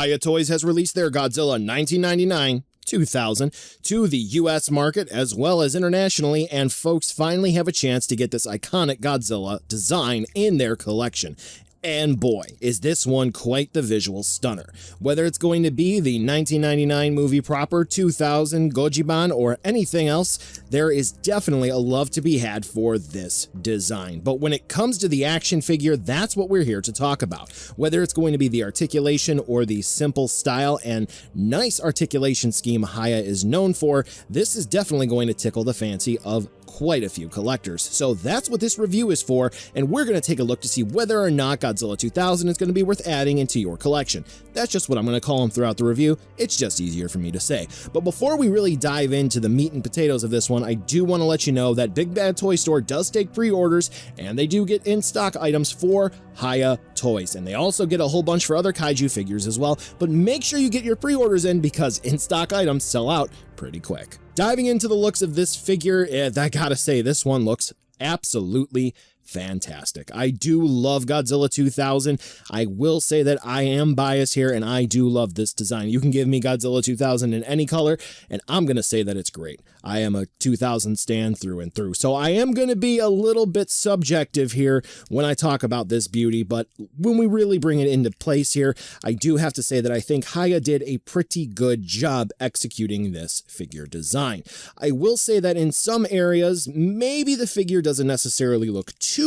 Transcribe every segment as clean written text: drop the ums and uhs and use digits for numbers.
Hiya Toys has released their Godzilla 1999 2000 to the US market as well as internationally, and folks finally have a chance to get this iconic Godzilla design in their collection. And boy, is this one quite the visual stunner. Whether it's going to be the 1999 movie proper, 2000 Gojiban, or anything else, there is definitely a love to be had for this design. But when it comes to the action figure, that's what we're here to talk about. Whether it's going to be the articulation or the simple style and nice articulation scheme Hiya is known for, this is definitely going to tickle the fancy of quite a few collectors. So that's what this review is for, and we're going to take a look to see whether or not Godzilla 2000 is going to be worth adding into your collection. That's just what I'm going to call them throughout the review. It's just easier for me to say. But before we really dive into the meat and potatoes of this one, I do want to let you know that Big Bad Toy Store does take pre-orders, and they do get in-stock items for Hiya Toys, and they also get a whole bunch for other kaiju figures as well. But make sure you get your pre-orders in because in-stock items sell out pretty quick. Diving into the looks of this figure, I gotta say, this one looks absolutely fantastic. I do love Godzilla 2000. I will say that I am biased here, and I do love this design. You can give me Godzilla 2000 in any color, and I'm going to say that it's great. I am a 2000 stan through and through, so I am going to be a little bit subjective here when I talk about this beauty, but when we really bring it into place here, I do have to say that I think Hiya did a pretty good job executing this figure design. I will say that in some areas, maybe the figure doesn't necessarily look too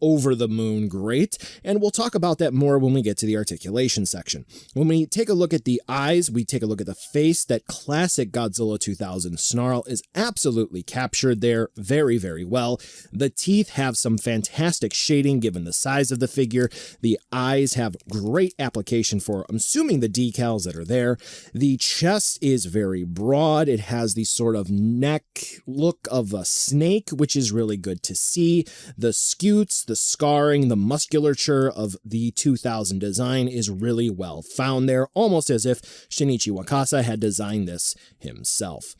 over the moon great, and we'll talk about that more when we get to the articulation section. When we take a look at the eyes, we take a look at the face. That classic Godzilla 2000 snarl is absolutely captured there very, very well. The teeth have some fantastic shading given the size of the figure. The eyes have great application for, I'm assuming, the decals that are there. The chest is very broad. It has the sort of neck look of a snake, which is really good to see. The scutes, the scarring, the musculature of the 2000 design is really well found there, almost as if Shinichi Wakasa had designed this himself.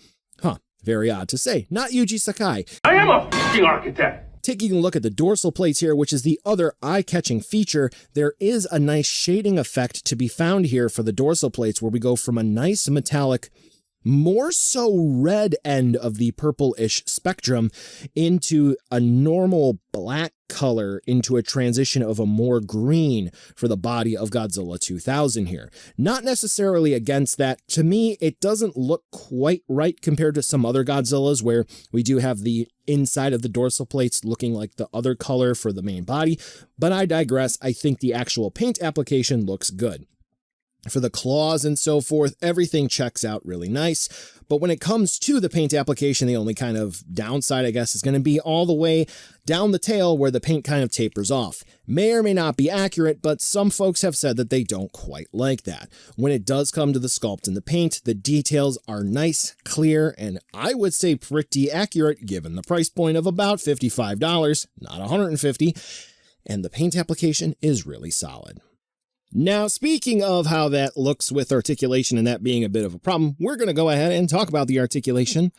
Very odd to say. Not Yuji Sakai. I am a f***ing architect! Taking a look at the dorsal plates here, which is the other eye-catching feature, there is a nice shading effect to be found here for the dorsal plates, where we go from a nice metallic, more so red end of the purple-ish spectrum into a normal black color into a transition of a more green for the body of Godzilla 2000 here. Not necessarily against that. To me, it doesn't look quite right compared to some other Godzillas where we do have the inside of the dorsal plates looking like the other color for the main body, but I digress. I think the actual paint application looks good. For the claws and so forth, everything checks out really nice. But when it comes to the paint application, the only kind of downside, I guess, is going to be all the way down the tail where the paint kind of tapers off. May or may not be accurate, but some folks have said that they don't quite like that. When it does come to the sculpt and the paint, the details are nice, clear, and I would say pretty accurate given the price point of about $55, not $150, and the paint application is really solid. Now, speaking of how that looks with articulation and that being a bit of a problem, we're going to go ahead and talk about the articulation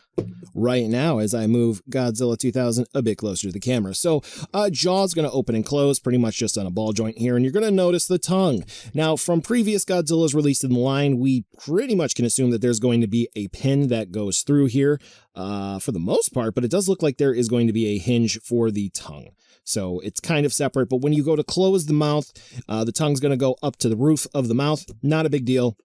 right now as I move Godzilla 2000 a bit closer to the camera. So, jaw's going to open and close pretty much just on a ball joint here, and you're going to notice the tongue. Now, from previous Godzillas released in the line, we pretty much can assume that there's going to be a pin that goes through here for the most part, but it does look like there is going to be a hinge for the tongue. So it's kind of separate, but when you go to close the mouth, the tongue's going to go up to the roof of the mouth. Not a big deal.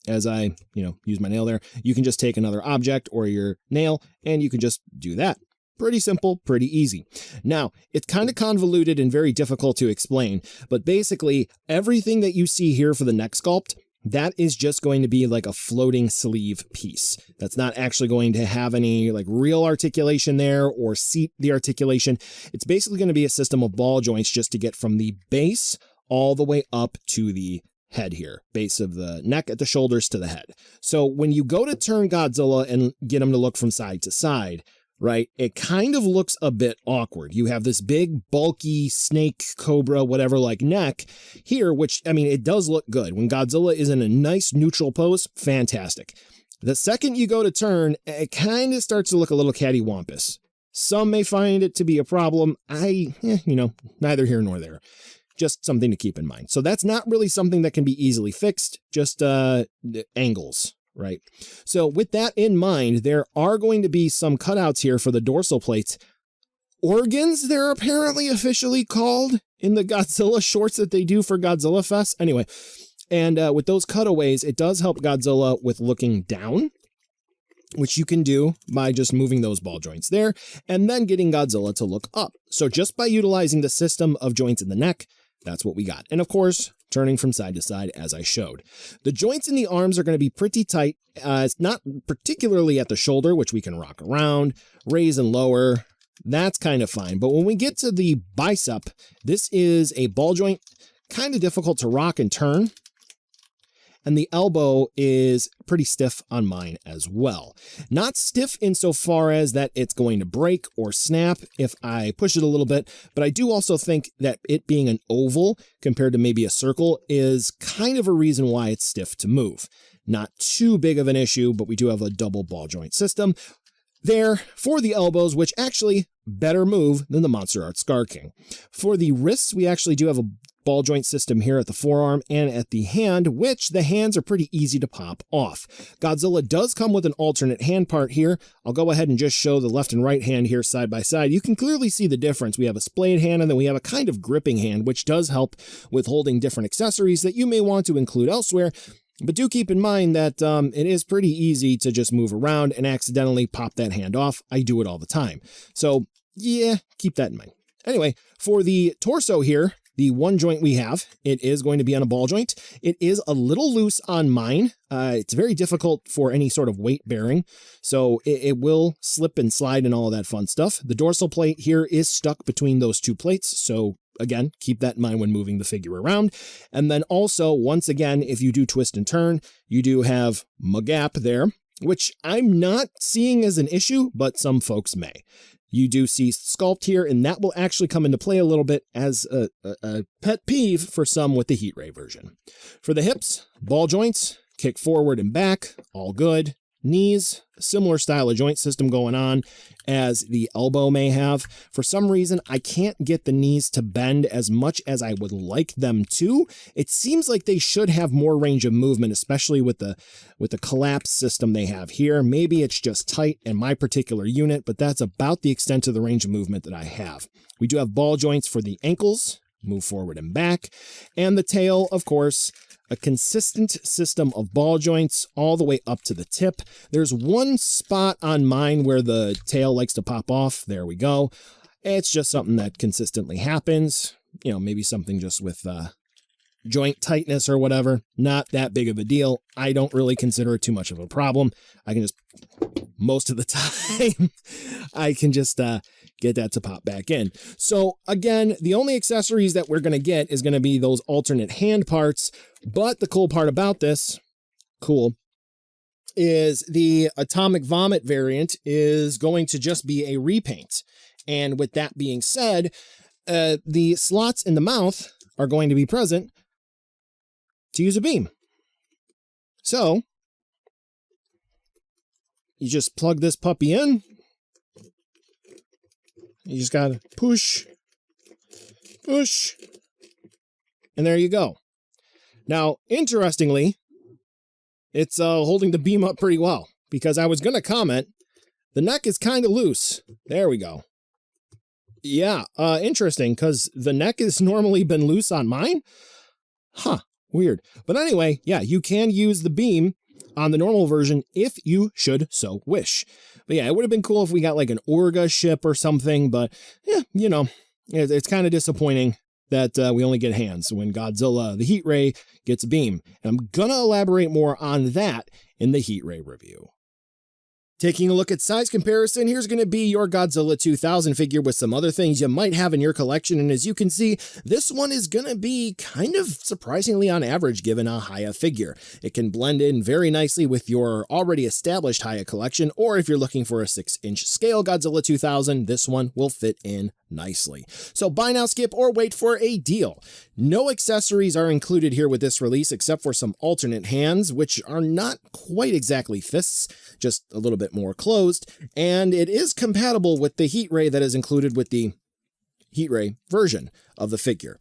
As I, use my nail there, you can just take another object or your nail and you can just do that. Pretty simple, pretty easy. Now, it's kind of convoluted and very difficult to explain, but basically everything that you see here for the neck sculpt, that is just going to be like a floating sleeve piece. That's not actually going to have any like real articulation there or seat the articulation. It's basically going to be a system of ball joints just to get from the base all the way up to the head here, base of the neck at the shoulders to the head. So when you go to turn Godzilla and get him to look from side to side, right, it kind of looks a bit awkward. You have this big, bulky snake, cobra, whatever like neck here, which, I mean, it does look good. When Godzilla is in a nice neutral pose, fantastic. The second you go to turn, it kind of starts to look a little cattywampus. Some may find it to be a problem. Neither here nor there. Just something to keep in mind. So that's not really something that can be easily fixed, just angles, right? So with that in mind, there are going to be some cutouts here for the dorsal plates. Organs, they're apparently officially called in the Godzilla shorts that they do for Godzilla Fest. Anyway, and with those cutaways, it does help Godzilla with looking down, which you can do by just moving those ball joints there and then getting Godzilla to look up. So just by utilizing the system of joints in the neck, that's what we got. And of course, turning from side to side as I showed. The joints in the arms are going to be pretty tight. It's not particularly at the shoulder, which we can rock around, raise and lower. That's kind of fine. But when we get to the bicep, this is a ball joint, kind of difficult to rock and turn. And the elbow is pretty stiff on mine as well. Not stiff insofar as that it's going to break or snap if I push it a little bit, but I do also think that it being an oval compared to maybe a circle is kind of a reason why it's stiff to move. Not too big of an issue, but we do have a double ball joint system there for the elbows, which actually better move than the Monster Art Scar King. For the wrists, we actually do have a ball joint system here at the forearm and at the hand, which the hands are pretty easy to pop off. Godzilla does come with an alternate hand part here. I'll go ahead and just show the left and right hand here side by side. You can clearly see the difference. We have a splayed hand and then we have a kind of gripping hand, which does help with holding different accessories that you may want to include elsewhere. But do keep in mind that it is pretty easy to just move around and accidentally pop that hand off. I do it all the time. So yeah, keep that in mind. Anyway, for the torso here, the one joint we have, it is going to be on a ball joint. It is a little loose on mine. It's very difficult for any sort of weight bearing, so it will slip and slide and all of that fun stuff. The dorsal plate here is stuck between those two plates, so again, keep that in mind when moving the figure around. And then also, once again, if you do twist and turn, you do have a gap there, which I'm not seeing as an issue, but some folks may. You do see sculpt here, and that will actually come into play a little bit as a pet peeve for some with the Heat Ray version. For the hips, ball joints, kick forward and back, all good. Knees, similar style of joint system going on as the elbow may have. For some reason, I can't get the knees to bend as much as I would like them to. It seems like they should have more range of movement, especially with the collapse system they have here. Maybe it's just tight in my particular unit, but that's about the extent of the range of movement that I have. We do have ball joints for the ankles, move forward and back, and the tail, of course, a consistent system of ball joints all the way up to the tip. There's one spot on mine where the tail likes to pop off. There we go. It's just something that consistently happens. You know, maybe something just with joint tightness or whatever. Not that big of a deal. I don't really consider it too much of a problem. I can just, most of the time, I can just get that to pop back in. So again, the only accessories that we're going to get is going to be those alternate hand parts. But the cool part about this, is the Atomic Vomit variant is going to just be a repaint. And with that being said, the slots in the mouth are going to be present to use a beam. So you just plug this puppy in. You just got to push, and there you go. Now, interestingly, it's holding the beam up pretty well, because I was going to comment, the neck is kind of loose. There we go. Yeah, interesting, because the neck has normally been loose on mine. Huh, weird. But anyway, yeah, you can use the beam on the normal version if you should so wish. But yeah, it would have been cool if we got like an Orga ship or something, but yeah, you know, it's kind of disappointing that we only get hands when Godzilla, the Heat Ray, gets a beam. And I'm gonna elaborate more on that in the Heat Ray review. Taking a look at size comparison, here's going to be your Godzilla 2000 figure with some other things you might have in your collection, and as you can see, this one is going to be kind of surprisingly on average given a Hiya figure. It can blend in very nicely with your already established Hiya collection, or if you're looking for a 6-inch scale Godzilla 2000, this one will fit in nicely. So buy now, skip, or wait for a deal. No accessories are included here with this release except for some alternate hands, which are not quite exactly fists, just a little bit more closed, and it is compatible with the Heat Ray that is included with the Heat Ray version of the figure.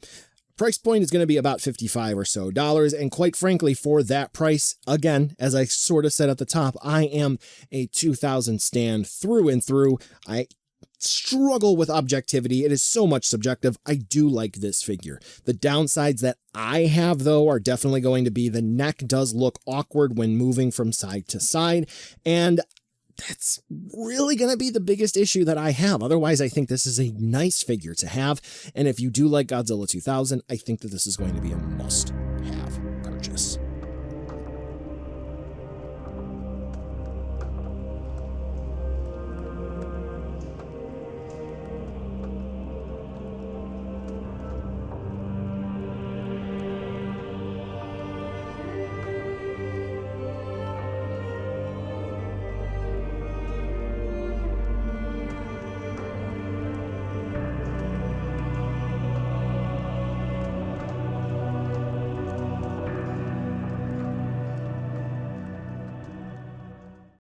Price point is going to be about $55 or so. And quite frankly, for that price, again, as I sort of said at the top, I am a 2000 stan through and through. I struggle with objectivity. It is so much subjective. I do like this figure. The downsides that I have, though, are definitely going to be the neck does look awkward when moving from side to side, and that's really going to be the biggest issue that I have. Otherwise, I think this is a nice figure to have, and if you do like Godzilla 2000, I think that this is going to be a must-have purchase.